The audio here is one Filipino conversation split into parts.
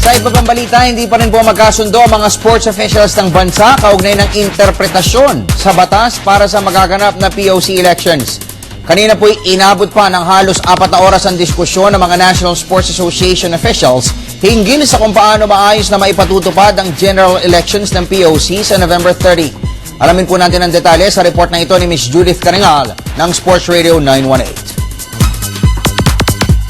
Sa iba pang balita, hindi pa rin po magkasundo ang mga sports officials ng bansa kaugnay ng interpretasyon sa batas para sa magaganap na POC elections. Kanina po'y inabot pa ng halos 4 na oras ang diskusyon ng mga National Sports Association officials hinggil sa kung paano maayos na maipatutupad ang general elections ng POC sa November 30. Alamin po natin ang detalye sa report na ito ni Ms. Judith Caringal ng Sports Radio 918.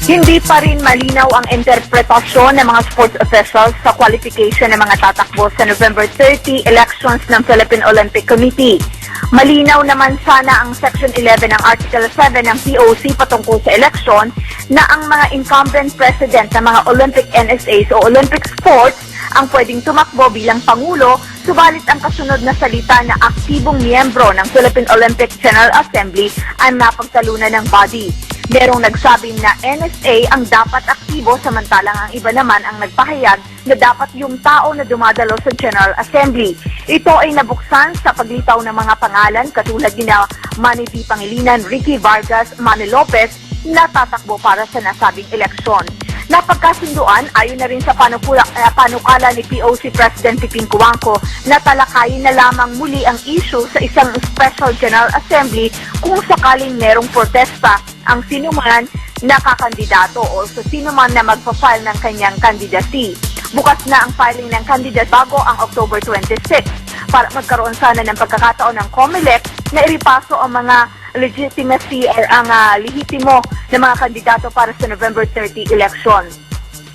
Hindi pa rin malinaw ang interpretasyon ng mga sports officials sa qualification ng mga tatakbo sa November 30 elections ng Philippine Olympic Committee. Malinaw naman sana ang Section 11 ng Article 7 ng POC patungkol sa election na ang mga incumbent president ng mga Olympic NSAs o Olympic sports ang pwedeng tumakbo bilang Pangulo, subalit ang kasunod na salita na aktibong miyembro ng Philippine Olympic General Assembly ay mapagtalunan ng body. Merong nagsabi na NSA ang dapat aktibo samantalang ang iba naman ang nagpahayag na dapat yung tao na dumadalo sa General Assembly. Ito ay nabuksan sa paglitaw ng mga pangalan katulad ni Manny V. Pangilinan, Ricky Vargas, Manny Lopez na tatakbo para sa nasabing eleksyon. Napagkasunduan ayon na rin sa panukala ni POC President Piping Cojuangco na talakayin na lamang muli ang issue sa isang Special General Assembly kung sakaling merong protesta ang sinuman na kakandidato o sa sinuman na magpa-file ng kanyang candidacy. Bukas na ang filing ng candidate bago ang October 26 para magkaroon sana ng pagkakataon ng COMELEC na iripaso ang mga legitimacy or ang lehitimo ng mga kandidato para sa November 30 election.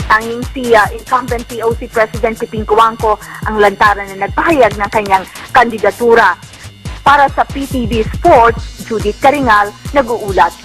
Tanging si incumbent POC President Piping Cojuangco ang lantaran na nagpahayag ng kanyang kandidatura. Para sa PTV Sports, Judith Caringal, nag-uulat.